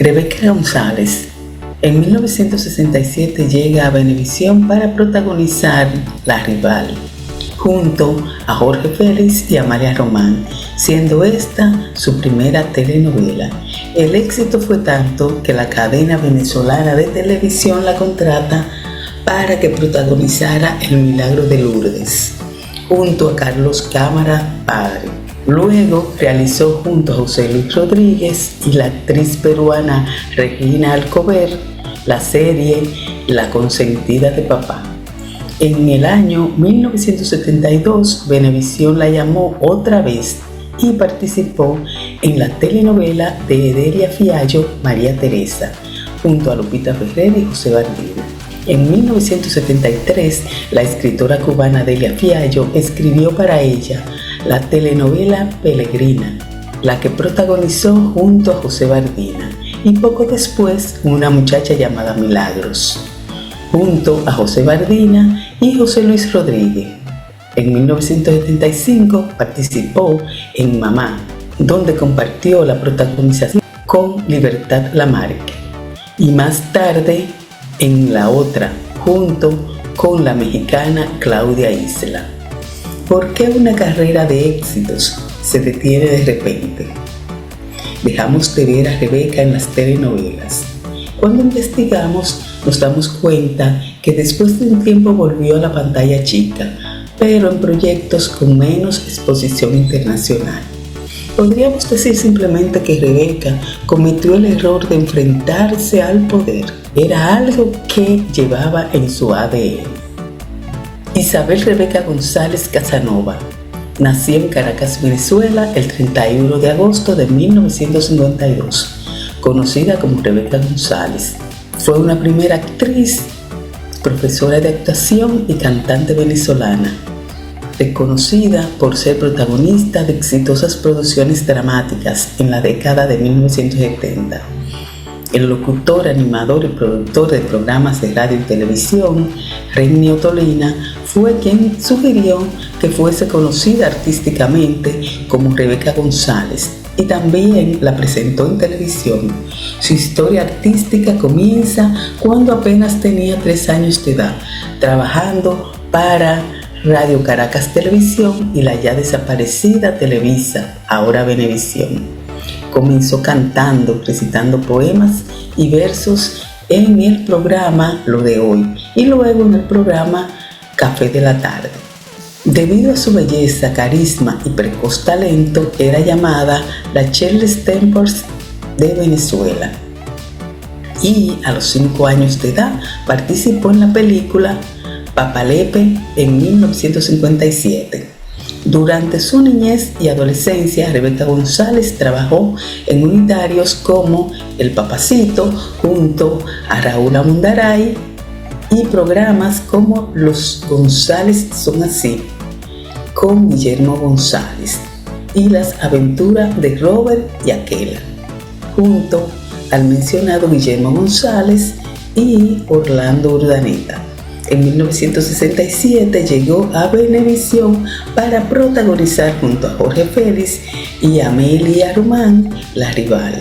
Rebeca González en 1967 llega a Venevisión para protagonizar La Rival, junto a Jorge Félix y Amalia Román, siendo esta su primera telenovela. El éxito fue tanto que la cadena venezolana de televisión la contrata para que protagonizara El Milagro de Lourdes, junto a Carlos Cámara Padre. Luego realizó junto a José Luis Rodríguez y la actriz peruana Regina Alcover la serie La Consentida de Papá. En el año 1972, Venevisión la llamó otra vez y participó en la telenovela de Edelia Fiallo, María Teresa, junto a Lupita Ferrer y José Bardina. En 1973, la escritora cubana Edelia Fiallo escribió para ella la telenovela Pelegrina, la que protagonizó junto a José Bardina, y poco después Una muchacha llamada Milagros, junto a José Bardina y José Luis Rodríguez. En 1975 participó en Mamá, donde compartió la protagonización con Libertad Lamarque, y más tarde en La Otra, junto con la mexicana Claudia Isla. ¿Por qué una carrera de éxitos se detiene de repente? Dejamos de ver a Rebeca en las telenovelas. Cuando investigamos, nos damos cuenta que después de un tiempo volvió a la pantalla chica, pero en proyectos con menos exposición internacional. Podríamos decir simplemente que Rebeca cometió el error de enfrentarse al poder. Era algo que llevaba en su ADN. Isabel Rebeca González Casanova nació en Caracas, Venezuela, el 31 de agosto de 1952, conocida como Rebeca González. Fue una primera actriz, profesora de actuación y cantante venezolana, reconocida por ser protagonista de exitosas producciones dramáticas en la década de 1970. El locutor, animador y productor de programas de radio y televisión, Renny Ottolina, fue quien sugirió que fuese conocida artísticamente como Rebeca González y también la presentó en televisión. Su historia artística comienza cuando apenas tenía 3 años de edad, trabajando para Radio Caracas Televisión y la ya desaparecida Televisa, ahora Venevisión. Comenzó cantando, recitando poemas y versos en el programa Lo de Hoy y luego en el programa Café de la Tarde. Debido a su belleza, carisma y precoz talento, era llamada la Shirley Tempers de Venezuela. Y a los 5 años de edad participó en la película Papalepe en 1957. Durante su niñez y adolescencia, Rebeca González trabajó en unitarios como El Papacito junto a Raúl Amundaray y programas como Los González Son Así con Guillermo González y Las Aventuras de Robert y Aquela junto al mencionado Guillermo González y Orlando Urdaneta. En 1967 llegó a Venevisión para protagonizar junto a Jorge Félix y Amelia Román La Rival,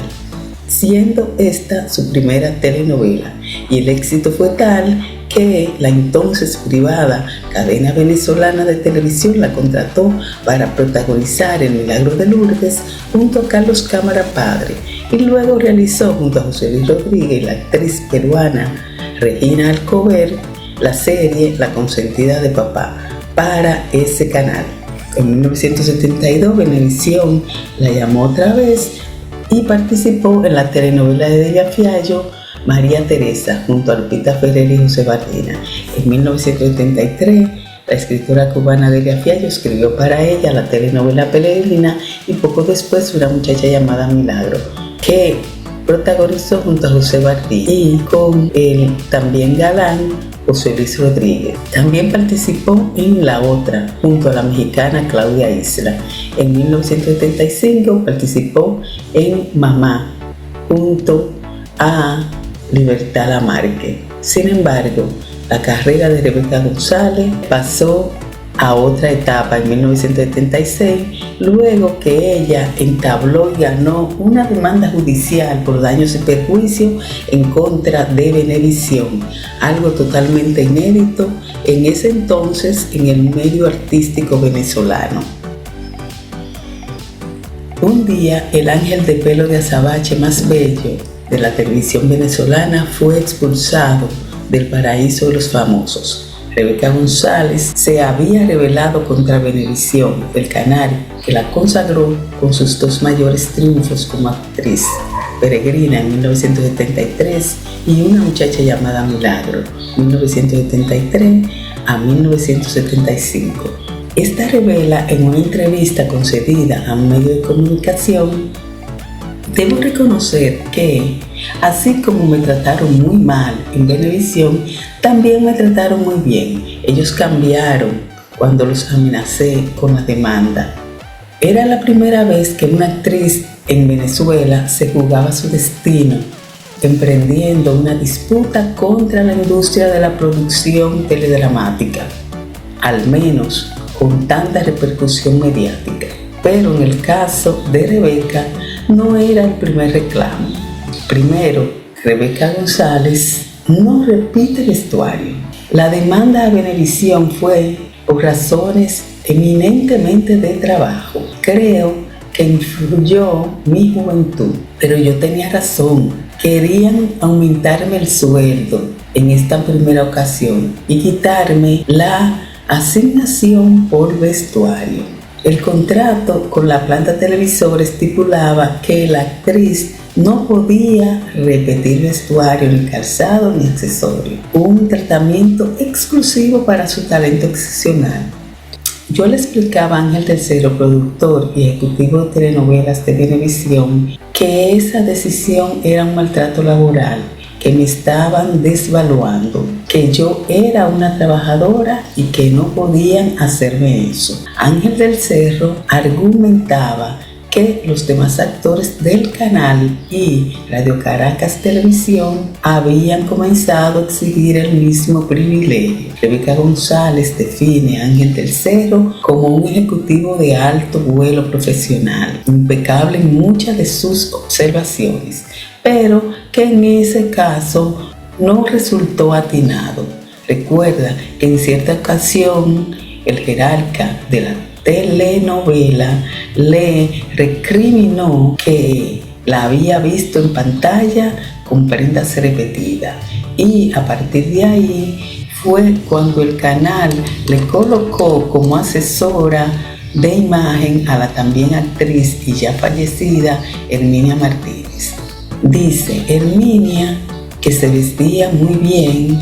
siendo esta su primera telenovela, y el éxito fue tal que la entonces privada cadena venezolana de televisión la contrató para protagonizar El Milagro de Lourdes junto a Carlos Cámara Padre, y luego realizó junto a José Luis Rodríguez y la actriz peruana Regina Alcover la serie La Consentida de Papá para ese canal. En 1972 Venevisión la llamó otra vez y participó en la telenovela de Edelia Fiallo, María Teresa, junto a Lupita Ferrer y José Bardina. En 1973 la escritora cubana Edelia Fiallo escribió para ella la telenovela Pelegrina y poco después Una muchacha llamada Milagro, que protagonizó junto a José Bardina y con el también galán José Luis Rodríguez. También participó en La Otra junto a la mexicana Claudia Isla. En 1975 participó en Mamá junto a Libertad Lamarque. Sin embargo, la carrera de Rebeca González pasó a otra etapa en 1976, luego que ella entabló y ganó una demanda judicial por daños y perjuicios en contra de Venevisión, algo totalmente inédito en ese entonces en el medio artístico venezolano. Un día, el ángel de pelo de azabache más bello de la televisión venezolana fue expulsado del paraíso de los famosos. Rebeca González se había rebelado contra Venevisión, el canal que la consagró con sus dos mayores triunfos como actriz, Peregrina en 1973 y Una muchacha llamada Milagro, 1973 a 1975. Esta revela en una entrevista concedida a un medio de comunicación: debo reconocer que, así como me trataron muy mal en Venevisión, también me trataron muy bien. Ellos cambiaron cuando los amenacé con la demanda. Era la primera vez que una actriz en Venezuela se jugaba su destino, emprendiendo una disputa contra la industria de la producción teledramática, al menos con tanta repercusión mediática. Pero en el caso de Rebeca no era el primer reclamo. Primero, Rebeca González no repite vestuario. La demanda a Venevisión fue por razones eminentemente de trabajo. Creo que influyó mi juventud, pero yo tenía razón. Querían aumentarme el sueldo en esta primera ocasión y quitarme la asignación por vestuario. El contrato con la planta televisora estipulaba que la actriz no podía repetir vestuario, ni calzado, ni accesorio. Un tratamiento exclusivo para su talento excepcional. Yo le explicaba a Ángel III, productor y ejecutivo de telenovelas de Venevisión, que esa decisión era un maltrato laboral, que me estaban desvaluando, que yo era una trabajadora y que no podían hacerme eso. Ángel del Cerro argumentaba que los demás actores del canal y Radio Caracas Televisión habían comenzado a exigir el mismo privilegio. Rebeca González define a Ángel del Cerro como un ejecutivo de alto vuelo profesional, impecable en muchas de sus observaciones, pero que en ese caso no resultó atinado. Recuerda que en cierta ocasión el jerarca de la telenovela le recriminó que la había visto en pantalla con prendas repetidas, y a partir de ahí fue cuando el canal le colocó como asesora de imagen a la también actriz y ya fallecida Herminia Martínez. Dice Herminia que se vestía muy bien,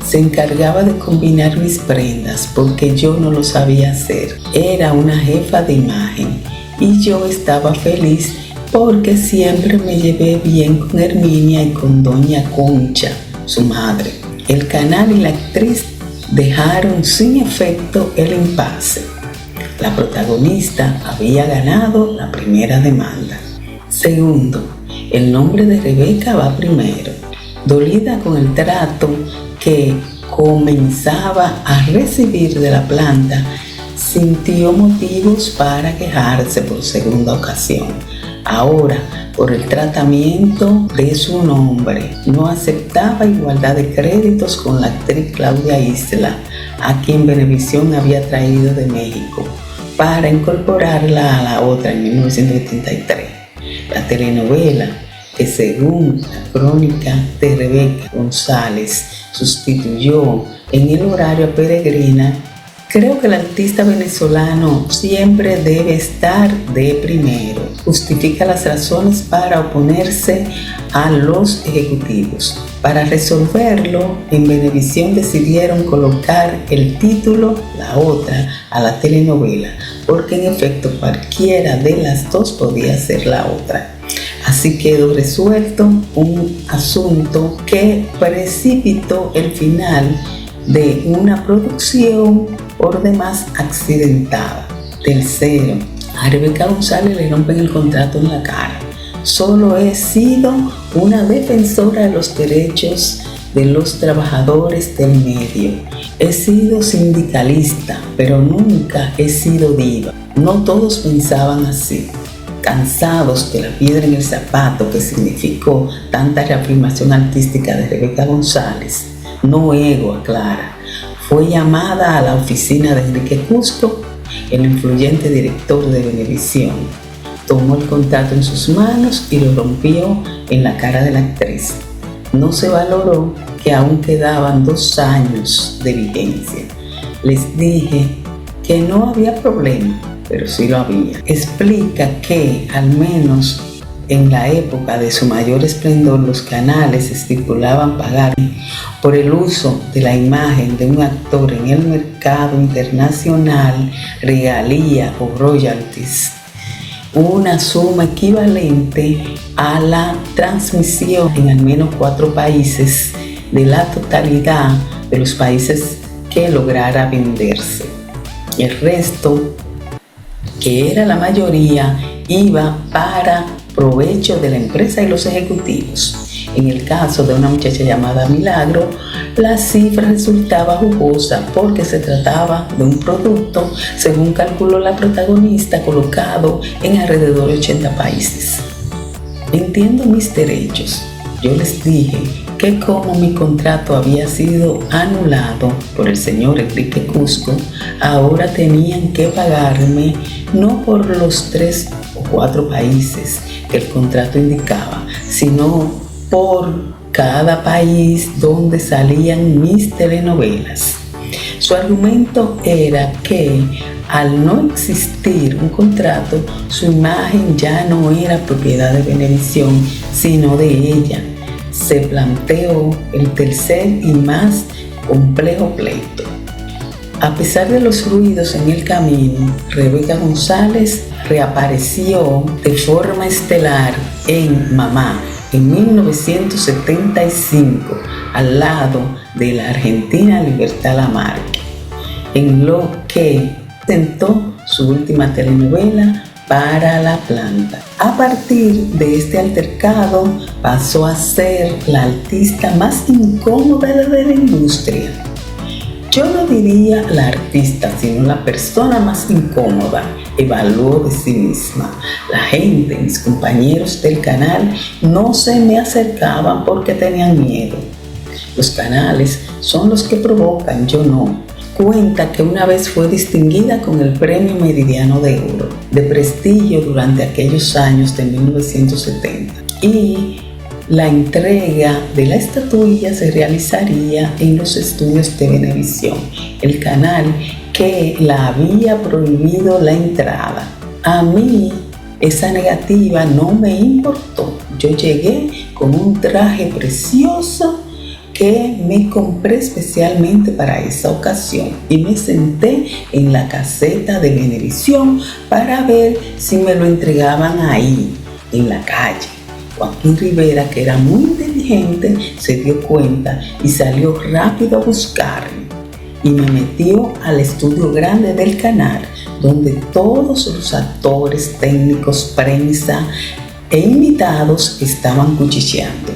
se encargaba de combinar mis prendas porque yo no lo sabía hacer. Era una jefa de imagen y yo estaba feliz porque siempre me llevé bien con Herminia y con doña Concha, su madre. El canal y la actriz dejaron sin efecto el impasse. La protagonista había ganado la primera demanda. Segundo, el nombre de Rebeca va primero. Dolida con el trato que comenzaba a recibir de la planta, sintió motivos para quejarse por segunda ocasión. Ahora, por el tratamiento de su nombre, no aceptaba igualdad de créditos con la actriz Claudia Isla, a quien Venevisión había traído de México para incorporarla a la otra en 1973. La telenovela, que según la crónica de Rebeca González sustituyó en el horario a Peregrina, creo que el artista venezolano siempre debe estar de primero. Justifica las razones para oponerse a los ejecutivos. Para resolverlo, en Venevisión decidieron colocar el título La Otra a la telenovela, porque en efecto cualquiera de las dos podía ser la otra. Así quedó resuelto un asunto que precipitó el final de una producción por demás accidentada. Tercero, a Rebeca González le rompen el contrato en la cara. Solo he sido una defensora de los derechos de los trabajadores del medio. He sido sindicalista, pero nunca he sido diva. No todos pensaban así. Cansados de la piedra en el zapato que significó tanta reafirmación artística de Rebeca González, no ego, aclara, fue llamada a la oficina de Enrique Cusco, el influyente director de Venevisión. Tomó el contrato en sus manos y lo rompió en la cara de la actriz. No se valoró que aún quedaban 2 años de vigencia. Les dije que no había problema, pero sí lo había. Explica que, al menos en la época de su mayor esplendor, los canales estipulaban pagar por el uso de la imagen de un actor en el mercado internacional, regalía o royalties, una suma equivalente a la transmisión en al menos 4 países de la totalidad de los países que lograra venderse. El resto, que era la mayoría, iba para provecho de la empresa y los ejecutivos. En el caso de una muchacha llamada Milagro, la cifra resultaba jugosa porque se trataba de un producto, según calculó la protagonista, colocado en alrededor de 80 países. Entiendo mis derechos. Yo les dije que como mi contrato había sido anulado por el señor Enrique Cusco, ahora tenían que pagarme no por los 3 o 4 países que el contrato indicaba, sino por cada país donde salían mis telenovelas. Su argumento era que al no existir un contrato, su imagen ya no era propiedad de Venevisión, sino de ella. Se planteó el tercer y más complejo pleito. A pesar de los ruidos en el camino, Rebeca González reapareció de forma estelar en Mamá en 1975, al lado de la argentina Libertad Lamarque, en lo que presentó su última telenovela, Para la Planta. A partir de este altercado, pasó a ser la artista más incómoda de la industria. Yo no diría la artista, sino la persona más incómoda, evaluó de sí misma. La gente, mis compañeros del canal, no se me acercaban porque tenían miedo. Los canales son los que provocan, yo no. Cuenta que una vez fue distinguida con el Premio Meridiano de Oro, de prestigio durante aquellos años de 1970. Y la entrega de la estatuilla se realizaría en los estudios de Venevisión, el canal que la había prohibido la entrada. A mí esa negativa no me importó. Yo llegué con un traje precioso que me compré especialmente para esa ocasión y me senté en la caseta de Venevisión para ver si me lo entregaban ahí, en la calle. Joaquín Rivera, que era muy inteligente, se dio cuenta y salió rápido a buscarme y me metió al estudio grande del canal, donde todos los actores, técnicos, prensa e invitados estaban cuchicheando.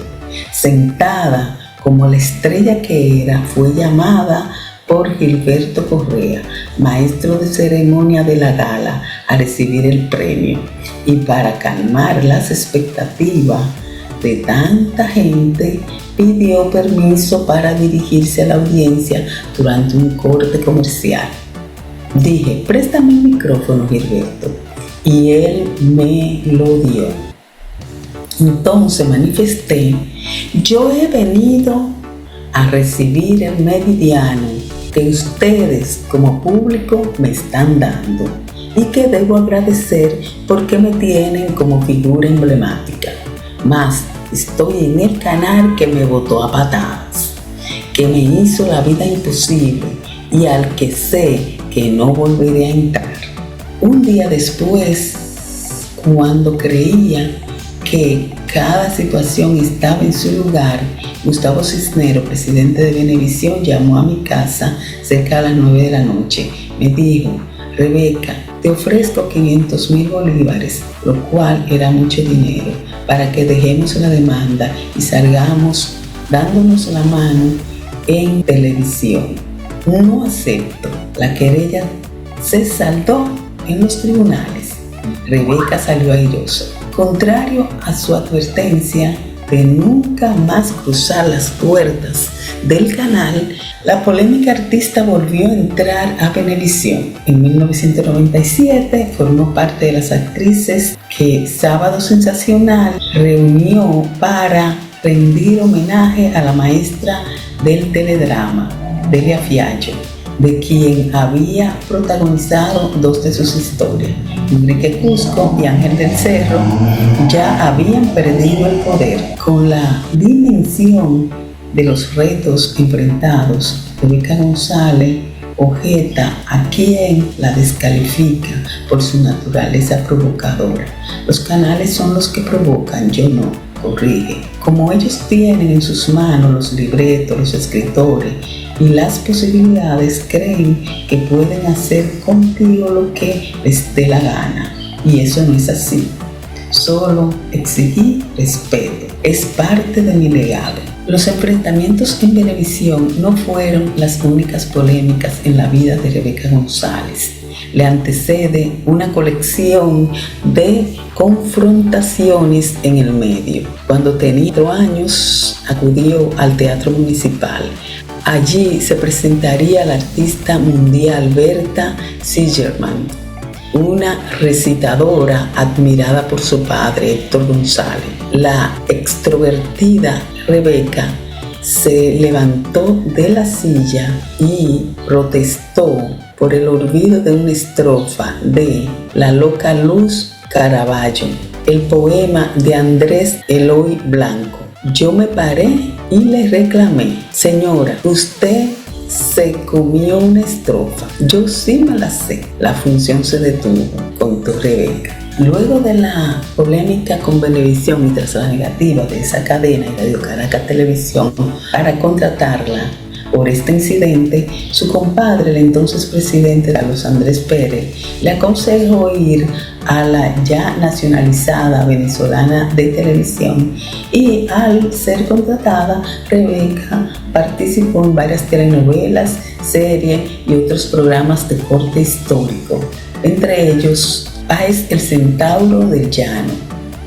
Sentada como la estrella que era, fue llamada por Gilberto Correa, maestro de ceremonia de la gala, a recibir el premio. Y para calmar las expectativas de tanta gente, pidió permiso para dirigirse a la audiencia durante un corte comercial. Dije, préstame el micrófono, Gilberto, y él me lo dio. Entonces manifesté, yo he venido a recibir el meridiano que ustedes como público me están dando y que debo agradecer porque me tienen como figura emblemática. Más, estoy en el canal que me botó a patadas, que me hizo la vida imposible y al que sé que no volveré a entrar. Un día después, cuando creía que cada situación estaba en su lugar, Gustavo Cisneros, presidente de Venevisión, llamó a mi casa cerca de las 9 de la noche. Me dijo, Rebeca, te ofrezco 500,000 bolívares, lo cual era mucho dinero, para que dejemos la demanda y salgamos dándonos la mano en televisión. No acepto. La querella se saldó en los tribunales. Rebeca salió airosa. Contrario a su advertencia de nunca más cruzar las puertas del canal, la polémica artista volvió a entrar a Venevisión. En 1997 formó parte de las actrices que Sábado Sensacional reunió para rendir homenaje a la maestra del teledrama, Delia Fiallo, de quien había protagonizado dos de sus historias. Enrique Cusco y Ángel del Cerro ya habían perdido el poder. Con la dimensión de los retos enfrentados, Rebeca González objeta a quien la descalifica por su naturaleza provocadora. Los canales son los que provocan, yo no, corrige. Como ellos tienen en sus manos los libretos, los escritores y las posibilidades, creen que pueden hacer contigo lo que les dé la gana. Y eso no es así. Solo exigí respeto. Es parte de mi legado. Los enfrentamientos en Venevisión no fueron las únicas polémicas en la vida de Rebeca González. Le antecede una colección de confrontaciones en el medio. Cuando tenía 4 años, acudió al Teatro Municipal. Allí se presentaría la artista mundial Berta Singerman, una recitadora admirada por su padre, Héctor González. La extrovertida Rebeca se levantó de la silla y protestó por el olvido de una estrofa de La loca Luz Caraballo, el poema de Andrés Eloy Blanco. Yo me paré y le reclamé: señora, usted se comió una estrofa. Yo sí me la sé. La función se detuvo, contó Rebeca. Luego de la polémica con Venevisión y tras la negativa de esa cadena y Radio Caracas Televisión para contratarla por este incidente, su compadre, el entonces presidente Carlos Andrés Pérez, le aconsejó ir a la ya nacionalizada venezolana de televisión, y al ser contratada, Rebeca participó en varias telenovelas, series y otros programas de corte histórico, entre ellos Páez el Centauro del Llano,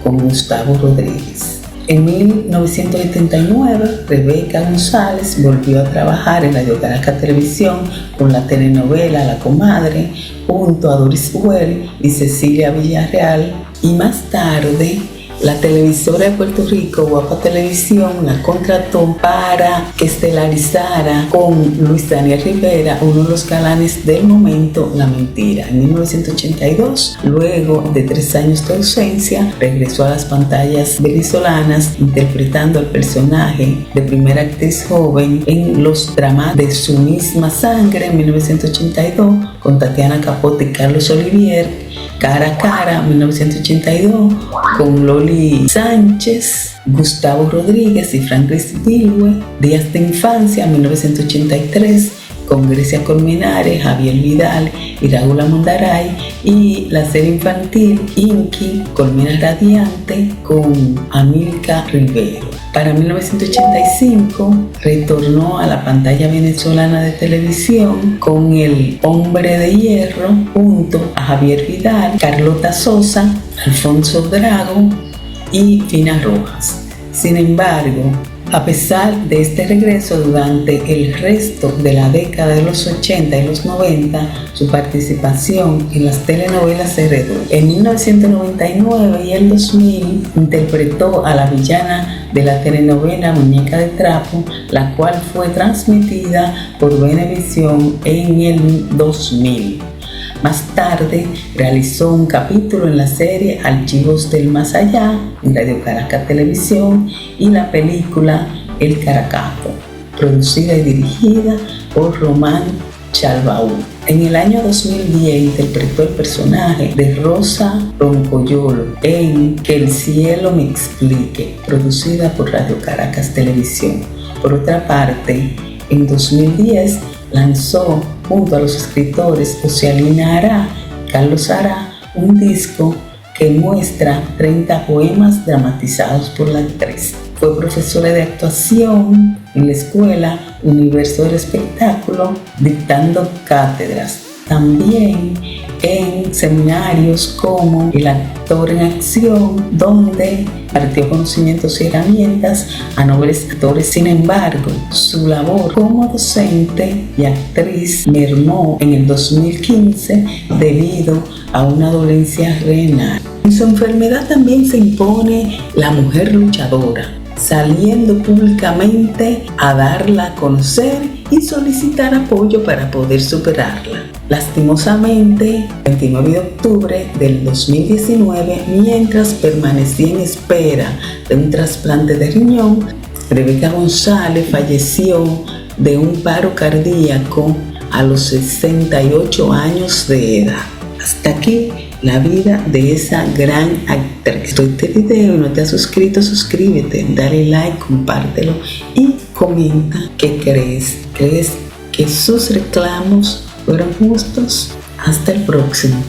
con Gustavo Rodríguez. En 1979, Rebeca González volvió a trabajar en Radio Caracas Televisión con la telenovela La Comadre, junto a Doris Huel y Cecilia Villarreal, y más tarde la televisora de Puerto Rico, Guapa Televisión, la contrató para que estelarizara con Luis Daniel Rivera, uno de los galanes del momento, La Mentira. En 1982, luego de 3 años de ausencia, regresó a las pantallas venezolanas interpretando al personaje de primera actriz joven en los dramas de Su misma sangre en 1982 con Tatiana Capote y Carlos Olivier, Cara a Cara, 1982, con Loli Sánchez, Gustavo Rodríguez y Francis Bilwe, Días de Infancia, 1983, con Grecia Colmenares, Javier Vidal y Raúl Amondaray, y la serie infantil Inky, Colmena Radiante, con Amilca Rivero. Para 1985 retornó a la pantalla venezolana de televisión con El Hombre de Hierro, junto a Javier Vidal, Carlota Sosa, Alfonso Drago y Fina Rojas. Sin embargo, a pesar de este regreso, durante el resto de la década de los 80 y los 90, su participación en las telenovelas se redujo. En 1999 y el 2000 interpretó a la villana de la telenovela Muñeca de Trapo, la cual fue transmitida por Venevisión en el 2000. Más tarde realizó un capítulo en la serie Archivos del Más Allá en Radio Caracas Televisión y la película El Caracato, producida y dirigida por Román Chalbaú. En el año 2010 interpretó el personaje de Rosa Roncoyolo en Que el cielo me explique, producida por Radio Caracas Televisión. Por otra parte, en 2010 lanzó junto a los escritores Ocialina Ará y Carlos Ará un disco que muestra 30 poemas dramatizados por la actriz. Fue profesora de actuación en la escuela Universo del Espectáculo, dictando cátedras. También en seminarios como El Actor en Acción, donde impartió conocimientos y herramientas a nobles actores. Sin embargo, su labor como docente y actriz mermó en el 2015 debido a una dolencia renal. En su enfermedad también se impone la mujer luchadora, saliendo públicamente a darla a conocer y solicitar apoyo para poder superarla. Lastimosamente, el 29 de octubre del 2019, mientras permanecía en espera de un trasplante de riñón, Rebeca González falleció de un paro cardíaco a los 68 años de edad. Hasta aquí la vida de esa gran actriz. Si este video y no te has suscrito, suscríbete, dale like, compártelo y comenta qué crees. ¿Crees que sus reclamos fueron justos? Hasta el próximo.